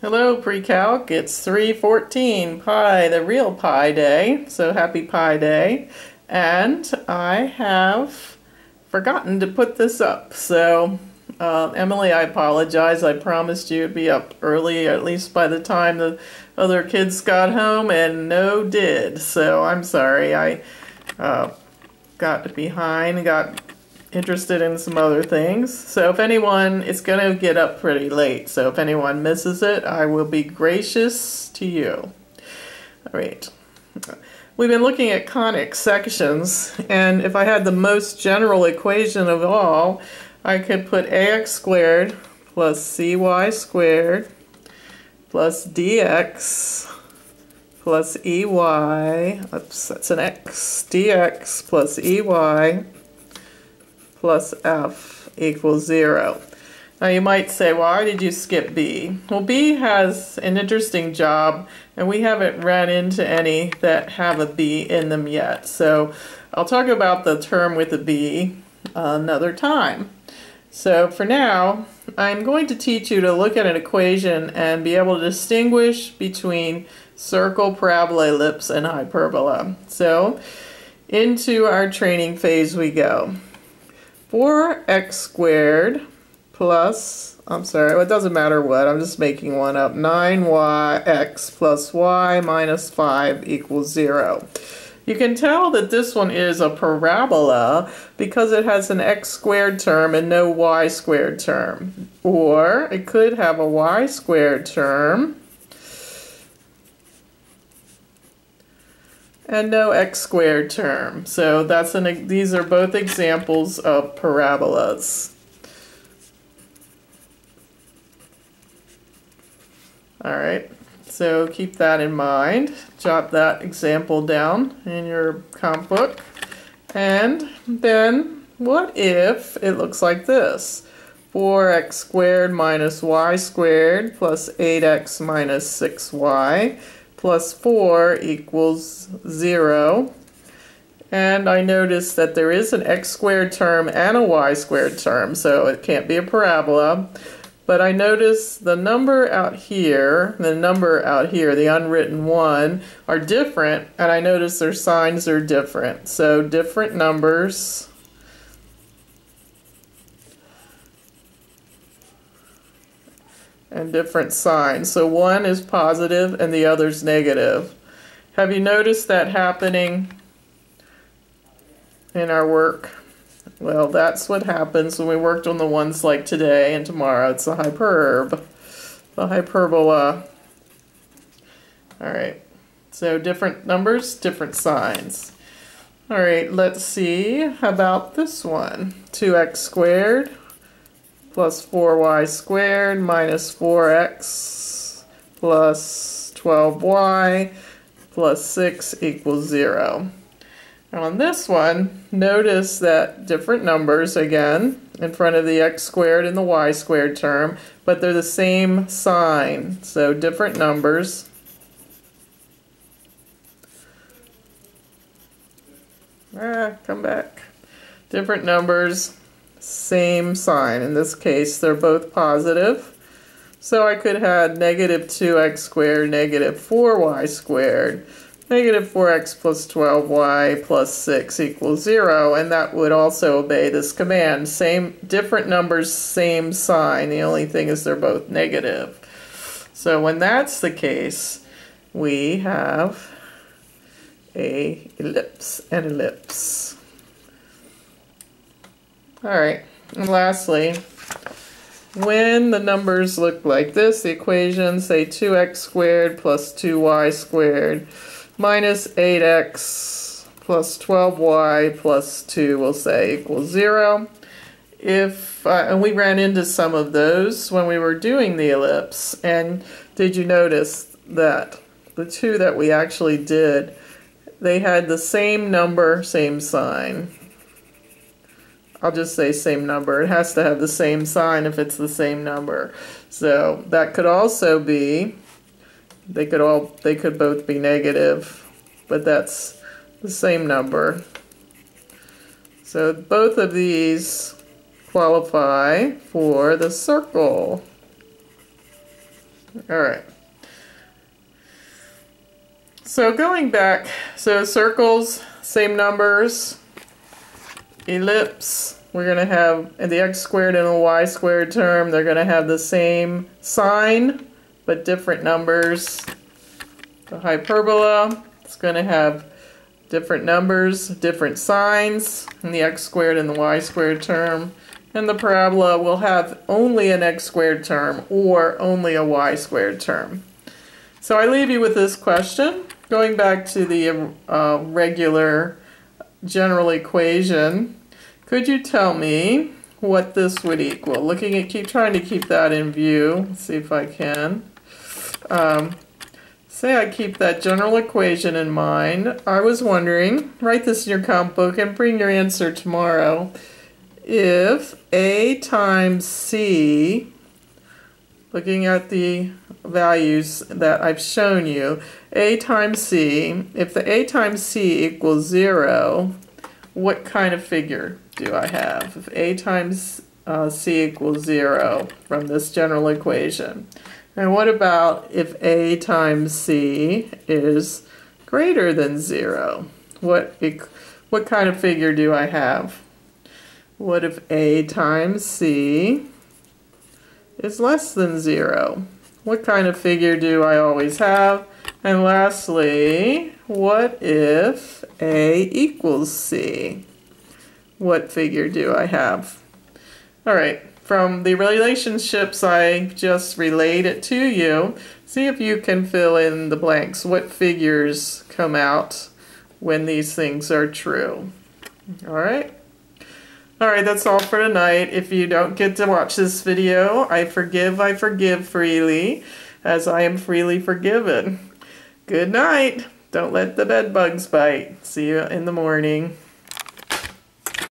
Hello, PreCalc. It's 3/14 Pi, the real Pi Day. So happy Pi Day. And I have forgotten to put this up. So, Emily, I apologize. I promised you it'd be up early, at least by the time the other kids got home, and no did. So I'm sorry. I got behind, got interested in some other things. So if anyone, it's going to get up pretty late. So if anyone misses it, I will be gracious to you. All right. We've been looking at conic sections, and if I had the most general equation of all, I could put ax squared plus cy squared plus dx plus ey, oops, that's an x, dx plus ey plus f equals 0. Now you might say, why did you skip b? Well, b has an interesting job, and we haven't run into any that have a b in them yet. So I'll talk about the term with a b another time. So for now, I'm going to teach you to look at an equation and be able to distinguish between circle, parabola, ellipse, and hyperbola. So into our training phase we go. 4x squared plus, it doesn't matter what, I'm just making one up, 9yx plus y minus 5 equals 0. You can tell that this one is a parabola because it has an x squared term and no y squared term. Or it could have a y squared term and no x squared term. So these are both examples of parabolas. All right, so keep that in mind. Jot that example down in your comp book. And then what if it looks like this? 4x squared minus y squared plus 8x minus 6y plus 4 equals 0. And I notice that there is an x squared term and a y squared term, so it can't be a parabola. But I notice the number out here, the unwritten one, are different, and I notice their signs are different. So different numbers and different signs. So one is positive and the other's negative. Have you noticed that happening in our work? Well, that's what happens when we worked on the ones like today and tomorrow. It's the hyperbola. All right, so different numbers, different signs. All right, let's see. How about this one? 2x squared plus 4y squared minus 4x plus 12y plus 6 equals 0. Now on this one, notice that different numbers again in front of the x squared and the y squared term, but they're the same sign. So different numbers. Come back. Different numbers, same sign. In this case, they're both positive. So I could have negative 2x squared, negative 4y squared. Negative 4x plus 12y plus 6 equals 0, and that would also obey this command. Different numbers, same sign. The only thing is they're both negative. So when that's the case, we have an ellipse. All right, and lastly, when the numbers look like this, the equation, say 2x squared plus 2y squared minus 8x plus 12y plus 2, we'll say, equals 0. And we ran into some of those when we were doing the ellipse. And did you notice that the two that we actually did, they had the same number, same sign? I'll just say same number. It has to have the same sign if it's the same number. So that could also be, they could both be negative, but that's the same number. So both of these qualify for the circle. All right. So going back, so circles, same numbers. Ellipse, we're going to have the x squared and a y squared term. They're going to have the same sign, but different numbers. The hyperbola, it's going to have different numbers, different signs, and the x squared and the y squared term. And the parabola will have only an x squared term or only a y squared term. So I leave you with this question. Going back to the regular general equation, could you tell me what this would equal? Looking at, keep trying to keep that in view. Let's see if I can. Say I keep that general equation in mind. I was wondering, write this in your comp book and bring your answer tomorrow. If A times C, looking at the values that I've shown you, A times C, if the A times C equals 0, what kind of figure do I have? If A times C equals 0 from this general equation. And what about if A times C is greater than 0? What kind of figure do I have? What if A times C is less than 0? What kind of figure do I always have? And lastly, what if A equals C? What figure do I have? All right, from the relationships I just related to you, see if you can fill in the blanks. What figures come out when these things are true? All right. All right, that's all for tonight. If you don't get to watch this video, I forgive freely, as I am freely forgiven. Good night. Don't let the bed bugs bite. See you in the morning.